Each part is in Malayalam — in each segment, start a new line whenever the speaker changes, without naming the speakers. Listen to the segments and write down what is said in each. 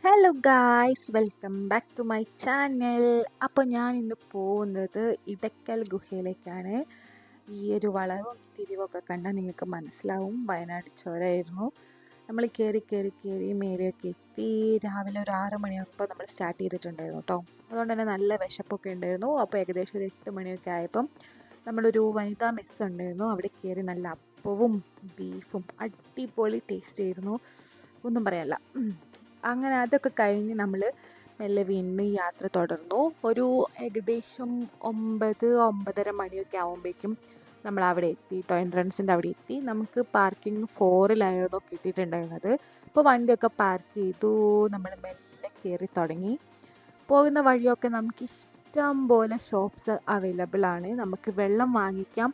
Hello guys, welcome back to my channel. അപ്പോൾ ഞാൻ ഇന്ന് പോകുന്നത് ഇടയ്ക്കൽ ഗുഹയിലേക്കാണ്. ഈ ഒരു വളവും തിരിവൊക്കെ കണ്ടാൽ നിങ്ങൾക്ക് മനസ്സിലാവും വയനാട് ചുരമായിരുന്നു. നമ്മൾ കയറി കയറി കയറി മേലെയൊക്കെ എത്തി. രാവിലെ ഒരു 6 മണിയാകുമ്പോൾ നമ്മൾ സ്റ്റാർട്ട് ചെയ്തിട്ടുണ്ടായിരുന്നു കേട്ടോ. അതുകൊണ്ട് തന്നെ നല്ല വിശപ്പൊക്കെ ഉണ്ടായിരുന്നു. അപ്പോൾ ഏകദേശം ഒരു 8 മണിയൊക്കെ ആയപ്പം നമ്മളൊരു വനിതാ മെസ്സ് ഉണ്ടായിരുന്നു. അവിടെ കയറി നല്ല അപ്പവും ബീഫും അടിപൊളി ടേസ്റ്റ് ആയിരുന്നു, ഒന്നും പറയാനില്ല. അങ്ങനെ അതൊക്കെ കഴിഞ്ഞ് നമ്മൾ മെല്ലെ വീണ്ടും യാത്ര തുടർന്നു. ഒരു ഏകദേശം 9-9:30 മണിയൊക്കെ ആകുമ്പോഴേക്കും നമ്മൾ അവിടെ എത്തി കേട്ടോ. എൻട്രൻസിൻ്റെ അവിടെ എത്തി. നമുക്ക് പാർക്കിംഗ് 4-ലായിരുന്നു കിട്ടിയിട്ടുണ്ടായിരുന്നത്. അപ്പോൾ വണ്ടിയൊക്കെ പാർക്ക് ചെയ്തു. നമ്മൾ മെല്ലെ കയറി തുടങ്ങി. പോകുന്ന വഴിയൊക്കെ നമുക്ക് ഇഷ്ടം പോലെ ഷോപ്സ് അവൈലബിൾ ആണ്. നമുക്ക് വെള്ളം വാങ്ങിക്കാം.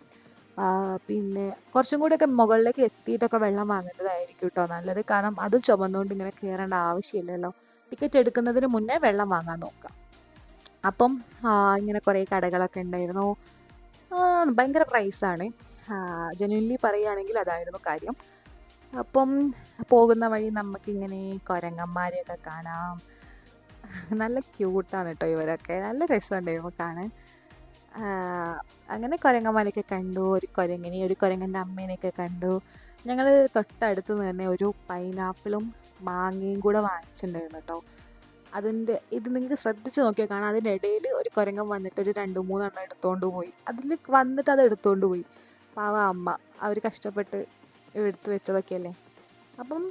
പിന്നെ കുറച്ചും കൂടിയൊക്കെ മുകളിലേക്ക് എത്തിയിട്ടൊക്കെ വെള്ളം വാങ്ങുന്നതായിരിക്കും കേട്ടോ നല്ലത്. കാരണം അത് ചുമന്നുകൊണ്ട് ഇങ്ങനെ കയറേണ്ട ആവശ്യമില്ലല്ലോ. ടിക്കറ്റ് എടുക്കുന്നതിന് മുന്നേ വെള്ളം വാങ്ങാൻ നോക്കാം. അപ്പം ഇങ്ങനെ കുറേ കടകളൊക്കെ ഉണ്ടായിരുന്നു. ഭയങ്കര പ്രൈസാണ്. ജെന്യുൻലി പറയുകയാണെങ്കിൽ അതായിരുന്നു കാര്യം. അപ്പം പോകുന്ന വഴി നമുക്കിങ്ങനെ കുരങ്ങന്മാരെയൊക്കെ കാണാം. നല്ല ക്യൂട്ടാണ് കേട്ടോ ഇവരൊക്കെ. നല്ല രസമുണ്ടായിരുന്നു കാണാൻ. അങ്ങനെ കുരങ്ങന്മാരെയൊക്കെ കണ്ടു. ഒരു കുരങ്ങൻ്റെ അമ്മേനെയൊക്കെ കണ്ടു. ഞങ്ങൾ തൊട്ടടുത്ത് തന്നെ ഒരു പൈനാപ്പിളും മാങ്ങയും കൂടെ വാങ്ങിച്ചിട്ടുണ്ടായിരുന്നു കേട്ടോ. ഇത് നിങ്ങൾക്ക് ശ്രദ്ധിച്ച് നോക്കിയാൽ കാണാം. അതിൻ്റെ ഇടയിൽ ഒരു കുരങ്ങൻ വന്നിട്ട് ഒരു 2-3 എണ്ണം എടുത്തുകൊണ്ട് പോയി. അതിൽ വന്നിട്ട് അത് എടുത്തുകൊണ്ട് പോയി. പാവ അമ്മ, അവർ കഷ്ടപ്പെട്ട് എടുത്ത് വെച്ചതൊക്കെയല്ലേ. അപ്പം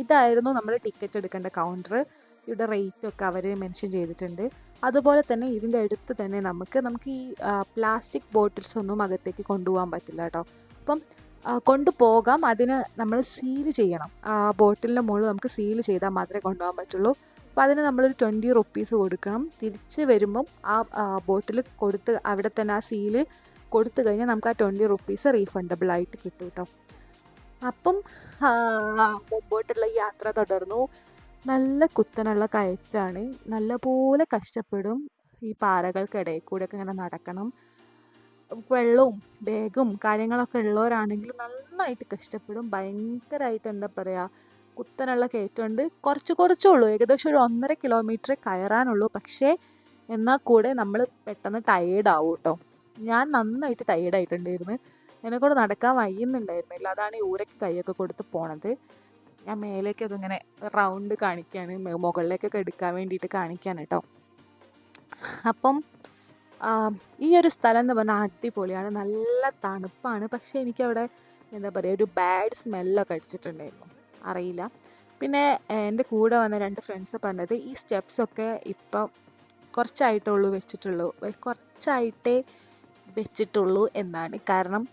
ഇതായിരുന്നു നമ്മൾ ടിക്കറ്റ് എടുക്കേണ്ട കൗണ്ടർ. ഇവിടെ റേറ്റൊക്കെ അവർ മെൻഷൻ ചെയ്തിട്ടുണ്ട്. അതുപോലെ തന്നെ ഇതിൻ്റെ അടുത്ത് തന്നെ നമുക്ക് ഈ പ്ലാസ്റ്റിക് ബോട്ടിൽസ് ഒന്നും അകത്തേക്ക് കൊണ്ടുപോകാൻ പറ്റില്ല കേട്ടോ. അപ്പം കൊണ്ടുപോകാം, അതിന് നമ്മൾ സീൽ ചെയ്യണം. ബോട്ടിലിൻ്റെ മുകളിൽ നമുക്ക് സീൽ ചെയ്താൽ മാത്രമേ കൊണ്ടുപോകാൻ പറ്റുള്ളൂ. അപ്പോൾ അതിന് നമ്മളൊരു 20 റുപ്പീസ് കൊടുക്കണം. തിരിച്ച് വരുമ്പം ആ ബോട്ടിൽ കൊടുത്ത് അവിടെ തന്നെ ആ സീല് കൊടുത്തു കഴിഞ്ഞാൽ നമുക്ക് ആ 20 റുപ്പീസ് റീഫണ്ടബിൾ ആയിട്ട് കിട്ടും കേട്ടോ. അപ്പം മുമ്പോട്ടുള്ള യാത്ര തുടർന്നു. നല്ല കുത്തനുള്ള കയറ്റാണ്. നല്ലപോലെ കഷ്ടപ്പെടും. ഈ പാറകൾക്കിടയിൽ കൂടെയൊക്കെ ഇങ്ങനെ നടക്കണം. വെള്ളവും ബാഗും കാര്യങ്ങളൊക്കെ ഉള്ളവരാണെങ്കിൽ നന്നായിട്ട് കഷ്ടപ്പെടും. ഭയങ്കരമായിട്ട് എന്താ പറയുക, കുത്തനുള്ള കയറ്റമുണ്ട്. കുറച്ചേ ഉള്ളൂ, ഏകദേശം ഒരു 1.5 കിലോമീറ്റർ കയറാനുള്ളൂ. പക്ഷേ എന്നാൽ കൂടെ നമ്മൾ പെട്ടെന്ന് ടയേർഡാവും കേട്ടോ. ഞാൻ നന്നായിട്ട് ടയേർഡായിട്ടുണ്ടായിരുന്നു. എന്നെക്കൊണ്ട് നടക്കാൻ വയ്യുന്നുണ്ടായിരുന്നില്ല. അതാണ് ഈ ഊരയ്ക്ക് കൈയൊക്കെ കൊടുത്ത് പോണത്. ഞാൻ മേലേക്ക് അതിങ്ങനെ റൗണ്ട് കാണിക്കുകയാണ്, മുകളിലേക്കൊക്കെ എടുക്കാൻ വേണ്ടിയിട്ട് കാണിക്കാൻ കേട്ടോ. അപ്പം ഈ ഒരു സ്ഥലം എന്ന് പറഞ്ഞാൽ അടിപൊളിയാണ്. നല്ല തണുപ്പാണ്. പക്ഷേ എനിക്കവിടെ എന്താ പറയുക, ഒരു ബാഡ് സ്മെല്ലൊക്കെ അടിച്ചിട്ടുണ്ടായിരുന്നു. അറിയില്ല. പിന്നെ എൻ്റെ കൂടെ വന്ന 2 ഫ്രണ്ട്സ് പറഞ്ഞത് ഈ സ്റ്റെപ്സൊക്കെ ഇപ്പം കുറച്ചായിട്ടേ വെച്ചിട്ടുള്ളൂ എന്നാണ്. കാരണം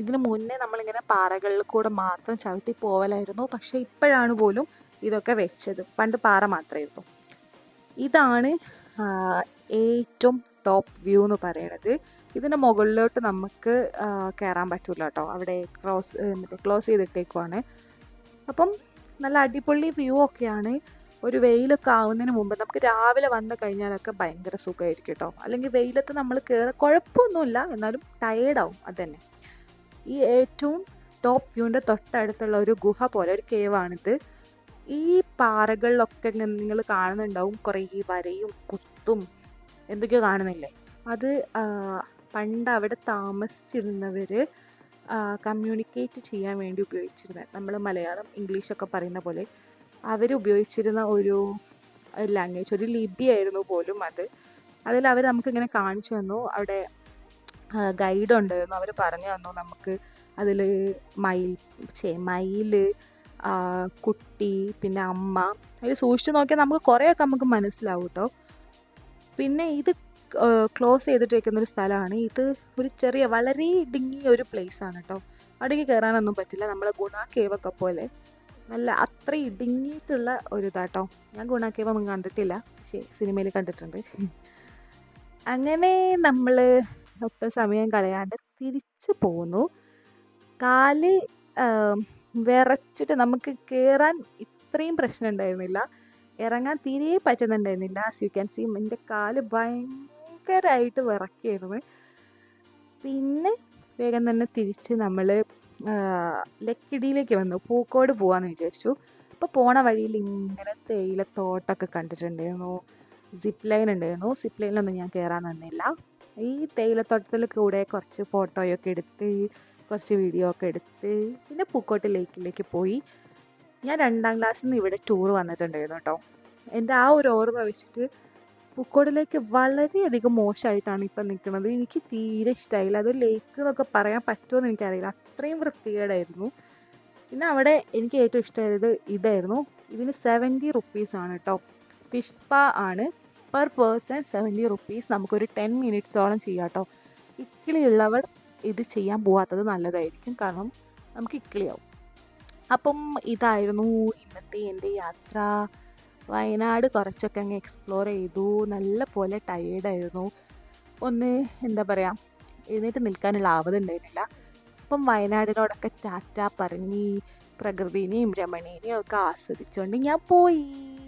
ഇതിന് മുന്നേ നമ്മളിങ്ങനെ പാറകളിൽ കൂടെ മാത്രം ചവിട്ടി പോവലായിരുന്നു. പക്ഷേ ഇപ്പോഴാണ് പോലും ഇതൊക്കെ വെച്ചത്. പണ്ട് പാറ മാത്രമായിരുന്നു. ഇതാണ് ഏറ്റവും ടോപ്പ് വ്യൂ എന്ന് പറയണത്. ഇതിൻ്റെ മുകളിലോട്ട് നമുക്ക് കയറാൻ പറ്റില്ല കേട്ടോ. അവിടെ ക്ലോസ് ചെയ്തിട്ടേക്കുവാണ്. അപ്പം നല്ല അടിപൊളി വ്യൂ ഒക്കെയാണ്. ഒരു വെയിലൊക്കെ ആവുന്നതിന് മുമ്പ് നമുക്ക് രാവിലെ വന്നു കഴിഞ്ഞാലൊക്കെ ഭയങ്കര സുഖമായിരിക്കും കേട്ടോ. അല്ലെങ്കിൽ വെയിലത്ത് നമ്മൾ കുഴപ്പമൊന്നുമില്ല, എന്നാലും ടയേർഡാവും. അതുതന്നെ. ഈ ഏറ്റവും ടോപ്പ് വ്യൂവിൻ്റെ തൊട്ടടുത്തുള്ള ഒരു ഗുഹ പോലെ ഒരു കേവാണിത്. ഈ പാറകളിലൊക്കെ നിങ്ങൾ കാണുന്നുണ്ടാവും കുറേ വരയും കുത്തും എന്തൊക്കെയോ കാണുന്നില്ലേ. അത് പണ്ട് അവിടെ താമസിച്ചിരുന്നവർ കമ്മ്യൂണിക്കേറ്റ് ചെയ്യാൻ വേണ്ടി ഉപയോഗിച്ചിരുന്നത്, നമ്മൾ മലയാളം ഇംഗ്ലീഷൊക്കെ പറയുന്ന പോലെ അവർ ഉപയോഗിച്ചിരുന്ന ഒരു ലാംഗ്വേജ്, ഒരു ലിപിയായിരുന്നു പോലും അത്. അതിൽ അവർ നമുക്കിങ്ങനെ കാണിച്ചു തന്നു. അവിടെ ഗൈഡ് ഉണ്ടായിരുന്നു. അവർ പറഞ്ഞു തന്നു നമുക്ക് അതിൽ മയിൽ, കുട്ടി, പിന്നെ അമ്മ, അതിൽ സൂക്ഷിച്ച് നോക്കിയാൽ നമുക്ക് കുറേയൊക്കെ നമുക്ക് മനസ്സിലാവും കേട്ടോ. പിന്നെ ഇത് ക്ലോസ് ചെയ്തിട്ടേക്കുന്നൊരു സ്ഥലമാണ്. ഇത് ഒരു ചെറിയ വളരെ ഇടുങ്ങിയ ഒരു പ്ലേസാണ് കേട്ടോ. അവിടേക്ക് കയറാനൊന്നും പറ്റില്ല. നമ്മളെ ഗുണ കേവൊക്കെ പോലെ നല്ല അത്ര ഇടുങ്ങിയിട്ടുള്ള ഒരു ഇതാട്ടോ. ഞാൻ ഗുണ കേവ് ഒന്നും കണ്ടിട്ടില്ല, പക്ഷേ സിനിമയിൽ കണ്ടിട്ടുണ്ട്. അങ്ങനെ നമ്മൾ ഒട്ടും സമയം കളയാണ്ട് തിരിച്ചു പോന്നു. കാല് വിറച്ചിട്ട് നമുക്ക് കയറാൻ ഇത്രയും പ്രശ്നം ഉണ്ടായിരുന്നില്ല, ഇറങ്ങാൻ തീരെ പറ്റുന്നുണ്ടായിരുന്നില്ല. ആസ് യു ക്യാൻ സീ, എൻ്റെ കാല് ഭയങ്കരമായിട്ട് വിറയ്ക്കായിരുന്നു. പിന്നെ വേഗം തന്നെ തിരിച്ച് നമ്മൾ ലക്കിടിയിലേക്ക് വന്നു. പൂക്കോട് പോകാമെന്ന് വിചാരിച്ചു. അപ്പോൾ പോണ വഴിയിൽ ഇങ്ങനെ തേയിലത്തോട്ടമൊക്കെ കണ്ടിട്ടുണ്ടായിരുന്നു. സിപ്പ് ലൈൻ ഉണ്ടായിരുന്നു. സിപ്പ് ലൈനിലൊന്നും ഞാൻ കയറാൻ നിന്നില്ല. ഈ തേയിലത്തോട്ടത്തിൽ കൂടെ കുറച്ച് ഫോട്ടോയൊക്കെ എടുത്ത് കുറച്ച് വീഡിയോ ഒക്കെ എടുത്ത് പിന്നെ പൂക്കോട്ട് ലേക്കിലേക്ക് പോയി. ഞാൻ 2ാം ക്ലാസ്സിൽ നിന്ന് ഇവിടെ ടൂർ വന്നിട്ടുണ്ടായിരുന്നു കേട്ടോ. എൻ്റെ ആ ഒരു ഓർമ്മ വെച്ചിട്ട് പൂക്കോടിലേക്ക് വളരെയധികം മോശമായിട്ടാണ് ഇപ്പം നിൽക്കുന്നത്. എനിക്ക് തീരെ ഇഷ്ടമായില്ല. അത് ലേക്ക് എന്നൊക്കെ പറയാൻ പറ്റുമോ എന്ന് എനിക്കറിയില്ല. അത്രയും വൃത്തികേടായിരുന്നു. പിന്നെ അവിടെ എനിക്ക് ഏറ്റവും ഇഷ്ടമായത് ഇതായിരുന്നു. ഇതിന് 70 റുപ്പീസാണ് കേട്ടോ. ഫിഷ് സ്പാ ആണ്. Per person 70 rupees. നമുക്കൊരു 10 മിനിറ്റ്സോളം ചെയ്യാം കേട്ടോ. ഇക്കിളിയുള്ളവർ ഇത് ചെയ്യാൻ പോവാത്തത് നല്ലതായിരിക്കും, കാരണം നമുക്ക് ഇക്കിളിയാവും. അപ്പം ഇതായിരുന്നു ഇന്നത്തെ എൻ്റെ യാത്ര. വയനാട് കുറച്ചൊക്കെ അങ്ങ് എക്സ്പ്ലോർ ചെയ്തു. നല്ല പോലെ ടയേർഡായിരുന്നു. ഒന്ന് എന്താ പറയുക, എഴുന്നേറ്റ് നിൽക്കാനുള്ള ആവതുണ്ടായിരുന്നില്ല. അപ്പം വയനാടിനോടൊക്കെ ടാറ്റ പറഞ്ഞ് പ്രകൃതിനെയും രമണീനെയും ഒക്കെ ആസ്വദിച്ചുകൊണ്ട് ഞാൻ പോയി.